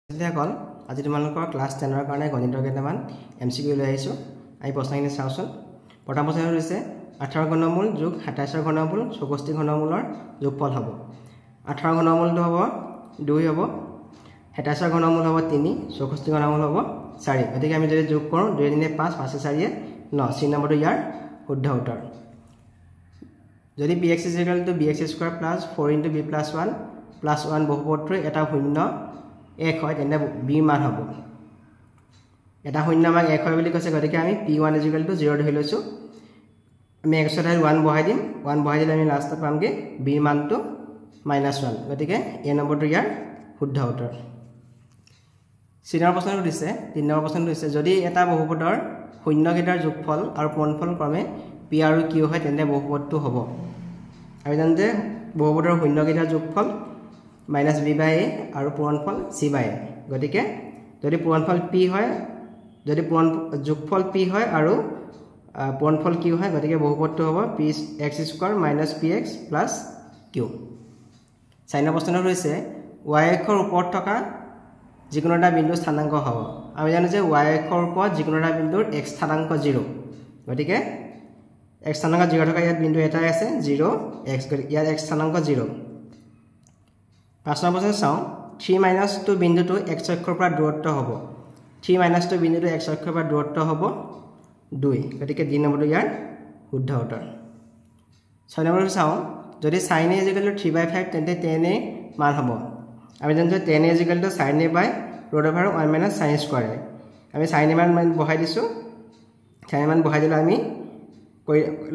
সকল আজি তোমালোকৰ ক্লাস 10 ৰ কাৰণে গণিতৰ কেইটামান এমসিকিউ লৈ আহিছো আমি প্ৰশ্নখিনি চাওচোন প্ৰথম প্ৰশ্ন হৈছে 18 ঘনমূল যোগ 27 ঘনমূল 64 ঘনমূলৰ যোগফল হ'ব 18 ঘনমূলটো হ'ব 2 হ'ব 27 ঘনমূল হ'ব 3 64 ঘনমূল হ'ব 4 গতিকে আমি যদি যোগ কৰোঁ 2 3 5 5 4 9 সি নম্বৰটো ইয়াৰ শুদ্ধ উত্তৰ যদি bx = bx² + 4 * b + 1 + 1 বহুপদটোৰ এটা শূন্য 1 হয় তেনে b মান হ'ব এটা শূন্য মান 1 হয় বুলি কৈছে গতিকে আমি p1 = 0 ধৰি লৈছো আমি x ৰ ঠাইত 1 বহাই দিম 1 বহাই দিলে আমি লাষ্টত পামগে b মানটো -1 গতিকে a নম্বৰটো ইয়াৰ শুদ্ধ উত্তৰ সিনৰ প্ৰশ্নটো দিছে 3 নম্বৰ প্ৰশ্নটো দিছে যদি এটা বহুপদৰ শূন্যকেইটাৰ যোগফল আৰু পূৰণফল ক্ৰমে p আৰু q হয় তেনে বহুপদটো হ'ব আমি জানো যে বহুপদৰ শূন্যকেইটাৰ যোগফল -b/a আৰু পূৰণফল c/a গতিকে যদি পূৰণফল p হয় যদি যোগফল p হয় আৰু পূৰণফল q হয় গতিকে বহুপদটো হ'ব px² - px + q 4 নম্বৰ প্ৰশ্নটো হৈছে y অক্ষৰ ওপৰত থকা যিকোনো এটা বিন্দু স্থানাংক হ'ব আমি জানো যে y অক্ষৰ ওপৰত যিকোনো এটা বিন্দুৰ x স্থানাংক 0 গতিকে x স্থানাংক 0 থকা ইয়াত বিন্দু এটা আছে 0x ইয়াত x স্থানাংক 0 5 নম্বৰ প্ৰশ্ন চাও 3 - 2 বিন্দুটো x অক্ষৰ পৰা দূৰত্ব হ'ব 3 - 2 বিন্দুটো x অক্ষৰ পৰা দূৰত্ব হ'ব 2 গতিকে d নম্বৰটো ইয়াৰ শুদ্ধ উত্তৰ 6 নম্বৰটো চাও যদি sin a = 3/5 তেন্তে tan a মান হ'ব আমি জানো যে tan a = sin a / (1 - sin²) আমি sin a মান বহাই দিছো sin a মান বহাই দিলে আমি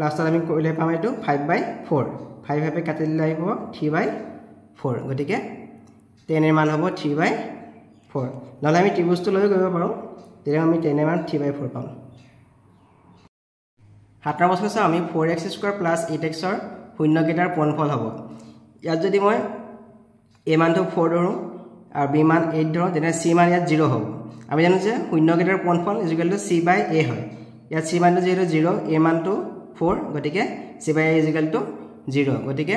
লাষ্টত আমি কৰিলে পাম এটো 5/4 5 কাটি দিলে আহিব 3/4 গতিকে tan a মান হ'ব 3/4 নহলে আমি ত্ৰিভুজটো লৈ কৰিব পাৰো তেতিয়া আমি tan a মান 3/4 পাম 7 নম্বৰ প্ৰশ্ন চাও আমি 4x² + 8x ৰ শূন্যকেইটাৰ পূৰণফল হ'ব ইয়াত যদি মই a মানটো 4 ধৰো আৰু b মান 8 ধৰো তেনে c মান ইয়াত 0 হ'ব আমি জানো যে শূন্যকেইটাৰ পূৰণফল = c/a হয় ইয়াত c মানটো যেহেতু 0 a মানটো 4 গতিকে c/a = 0 গতিকে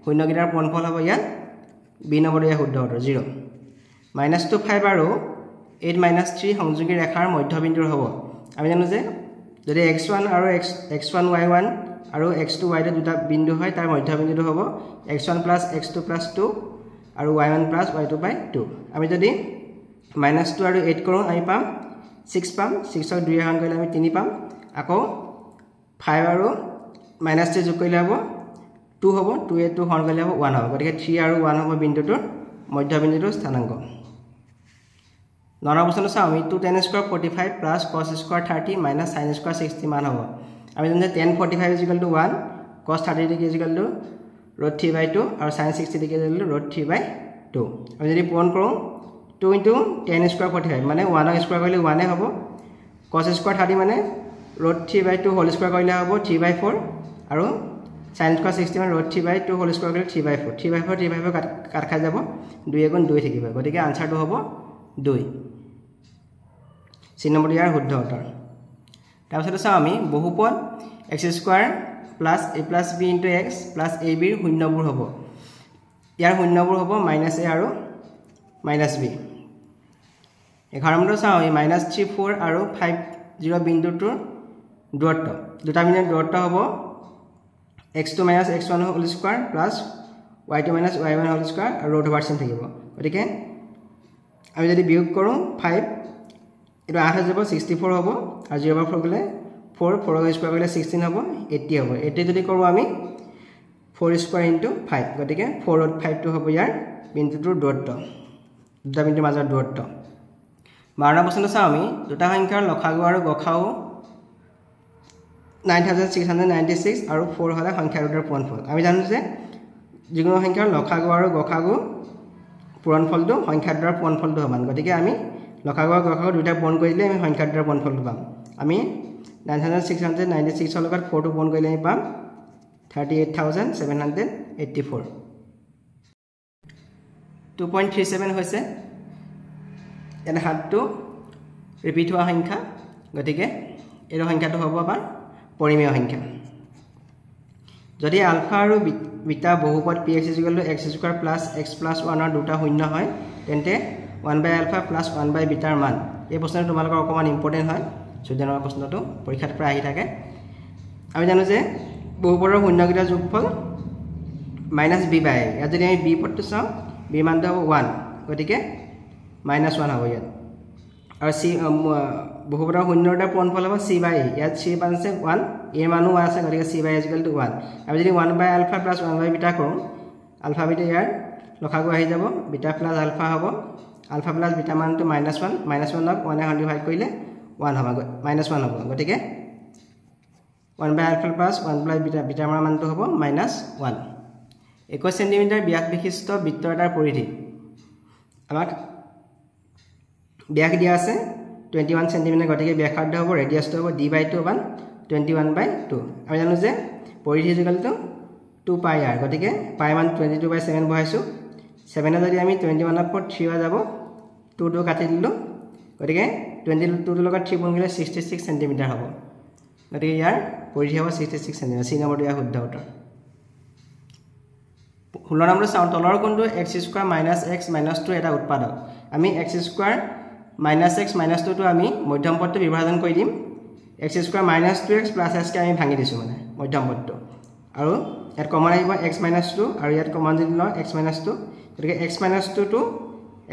শূন্যকেইটাৰ পূৰণফল হ'ব ইয়াত b নম্বৰটো ইয়াৰ শুদ্ধ উত্তৰ 0 -2 5 আৰু 8 - 3 সংযোগী ৰেখাৰ মধ্যবিন্দু হ'ব আমি জানো যে যদি x1 আৰু x1 y1 আৰু x2 y2 দুটা বিন্দু হয় তাৰ মধ্যবিন্দুটো হ'ব x1 + x2 + 2 আৰু y1 + y2/2 আমি যদি -2 আৰু 8 কৰোঁ আমি পাম 6 পাম 6ক 2 এ হৰণ কৰিলে আমি 3 পাম আকৌ 5 আৰু -3 যোগ কৰিলে হ'ব 2 হ'ব 2 এ 2 হৰণ কৰিলে হ'ব 1 হ'ব গতিকে 3 আৰু 1 হ'ব বিন্দুটোৰ মধ্যবিন্দুটোৰ স্থানাংক 9 নম্বৰ প্ৰশ্ন চাও আমি 2 tan² 45 + cos² 30 - sin² 60 মান হ'ব আমি জানো যে tan 45 = 1 cos 30 = √3/2 আৰু sin 60 = √3/2 আমি যদি পূৰণ কৰোঁ 2 * tan² 45 মানে 1 ৰ স্কয়াৰ কৰিলে 1 এ হ'ব cos² 30 মানে √3/2 হোল স্কয়াৰ কৰিলে হ'ব 3/4 আৰু sin² 60 মানে √3/2 হোল স্কয়াৰ কৰিলে 3/4 3/4 কাট খাই যাব 2 * 2 থাকিব গতিকে আনসাৰটো হ'ব 2 সি নম্বৰটো ইয়াৰ শুদ্ধ উত্তৰ তাৰপিছত চাও আমি বহুপদ x² + a + b * x + ab ৰ শূন্যবোৰ হ'ব ইয়াৰ শূন্যবোৰ হ'ব -a আৰু -b 11 নম্বৰটো চাও আমি -3 4 আৰু 5 0 বিন্দুটোৰ দূৰত্ব দুটা বিন্দুৰ দূৰত্ব হ'ব x2 - x1 whole square + y2 - y1 whole square আৰু √চিন থাকিব গতিকে আমি যদি বিয়োগ কৰোঁ 5 এটো 8 হৈ যাব 64 হ'ব আৰু 0/4 গলে 4 4 ৰ স্কয়াৰ কৰিলে 16 হ'ব 80 হ'ব 80 যদি কৰোঁ আমি 4² * 5 গতিকে 4/5 টো হ'ব ইয়াৰ বিন্দুটোৰ দূৰত্ব দুটা বিন্দুৰ মাজৰ দূৰত্ব 12 নম্বৰ প্ৰশ্নটো চাও আমি দুটা সংখ্যাৰ লসাগু আৰু গসাগু 9696 আৰু 4 হলে সংখ্যা দুটাৰ পূৰণফল আমি জানো যে যিকোনো সংখ্যাৰ লসাগু আৰু গসাগু পূৰণফলটো সংখ্যা দুটাৰ পূৰণফলটো সমান গতিকে আমি লসাগু আৰু গসাগু দুটা পূৰণ কৰিলে আমি সংখ্যা দুটাৰ পূৰণফলটো পাম আমি 9696 ৰ লগত 4 টো পূৰণ কৰিলে আমি পাম 38784 2.37 হৈছে এনে হাতটো ৰিপিট হোৱা সংখ্যা গতিকে এই সংখ্যাটো হ'ব আমাৰ পৰিমেয় সংখ্যা যদি আলফা আৰু বিটা বহুপদ px = x² + x + 1 ৰ দুটা শূন্য হয় তেন্তে 1/α প্লাছ 1/βৰ মান এই প্ৰশ্নটো তোমালোকৰ অকমান ইম্পৰ্টেন্ট হয় 14 নম্বৰ প্ৰশ্নটো পৰীক্ষাত প্ৰায় আহি থাকে আমি জানো যে বহুপদৰ শূন্যকেইটাৰ যোগফল -b/a ইয়াত যদি আমি b পদটো চাওঁ b মানটো হ'ব 1 গতিকে -1 হ'ব ইয়াত আৰু c বহুপদৰ শূন্যটাৰ পূৰণফল হ'ব c/a ইয়াত c মান আছে 1 a মানো আছে গতিকে c/a = 1 আমি যদি 1/α প্লাছ 1/β কৰোঁ আলফা বিটা ইয়াৰ লখাগু আহি যাব বিটা প্লাছ আলফা হ'ব আলফা প্লাছ বিটা মানটো -1 -1ক 1 এ ডিভাইড কৰিলে 1 হ'ব -1 হ'ব গতিকে 1/α প্লাছ 1/β বিটাৰ মানটো হ'ব -1 21 সেন্টিমিটাৰ ব্যাস বিশিষ্ট বৃত্ত এটাৰ পৰিধি আমাক ব্যাস দিয়া আছে 21 সেন্টিমিটাৰ গতিকে ব্যাসাৰ্ধ হ'ব ৰেডিয়াসটো হ'ব d/2 / 21/2 আমি জানো যে পৰিধি = 2πr গতিকে পাই মান 22/7 বহাইছো 7 এ যদি আমি 21 ৰ পৰা 3 হৈ যাব 2 2 কাটি দিলো গতিকে 22 ৰ লগত 3 গুণ কৰিলে 66 সেন্টিমিটাৰ হ'ব গতিকে ইয়াৰ পৰিধি হ'ব 66 সেন্টিমিটাৰ সি নম্বৰটো ইয়াৰ শুদ্ধ উত্তৰ 16 নম্বৰ চাওঁ তলৰ কোণটো x² - x - 2 এটা উৎপাদক আমি x² - x - 2 টো আমি মধ্যম পদটো বিভাজন কৰি দিম x² - 2x + s কে আমি ভাঙি দিছো মানে মধ্যম পদটো আৰু ইয়াত কমন আহিব x - 2 আৰু ইয়াত কমন যদি লওঁ x - 2 গতিকে x - 2 টো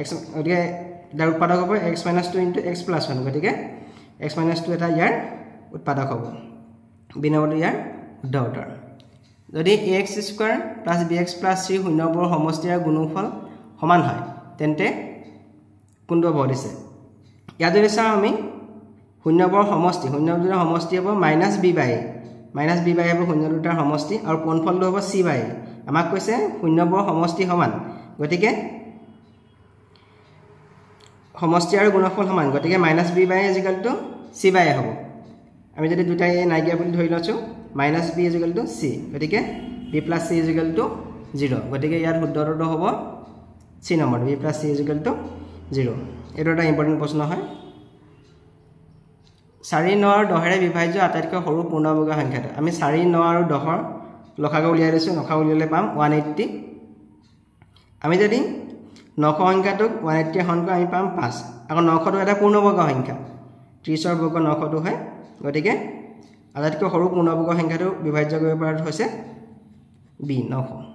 x গতিকে ইয়াৰ উৎপাদক হ'ব x - 2 * x + 1 গতিকে x - 2 এটা ইয়াৰ উৎপাদক হ'ব বি নম্বৰটো ইয়াৰ শুদ্ধ উত্তৰ যদি ax² + bx + c শূন্যবোৰৰ সমষ্টি আৰু গুণফল সমান হয় তেন্তে কোনটো হ'ব দিছে ইয়াত যদি চাওঁ আমি শূন্যবোৰৰ সমষ্টি হ'ব -b/a -b/a হ'ব শূন্য দুটাৰ সমষ্টি আৰু পূৰণফলটো হ'ব c/a আমাক কৈছে শূন্যবোৰৰ সমষ্টি সমান গতিকে সমষ্টি আৰু গুণফল সমান গতিকে -b/a = c/a হ'ব আমি যদি দুটাই নাইকিয়া বুলি ধৰি লৈছো -b = c গতিকে b + c = 0 গতিকে ইয়াৰ শুদ্ধ উত্তৰটো হ'ব c নম্বৰ b + c = 0 এইটো এটা ইম্পৰ্টেন্ট প্ৰশ্ন হয় 4 9 আৰু 10 ৰে বিভাজ্য আটাইতকৈ সৰু পূৰ্ণবৰ্গ সংখ্যাটো আমি 4 9 আৰু 10ৰ লখাগু উলিয়াই লৈছো লখাগু উলিয়ালে পাম 180 আমি যদি 900 সংখ্যাটোক 180 হৰণ কৰি আমি পাম 5 আকৌ 900টো এটা পূৰ্ণবৰ্গ সংখ্যা 30ৰ বৰ্গ 900টো হয় গতিকে আটাইতকৈ সৰু পূৰ্ণবৰ্গ সংখ্যাটো বিভাজ্য কৰিব পৰাটো হৈছে b 900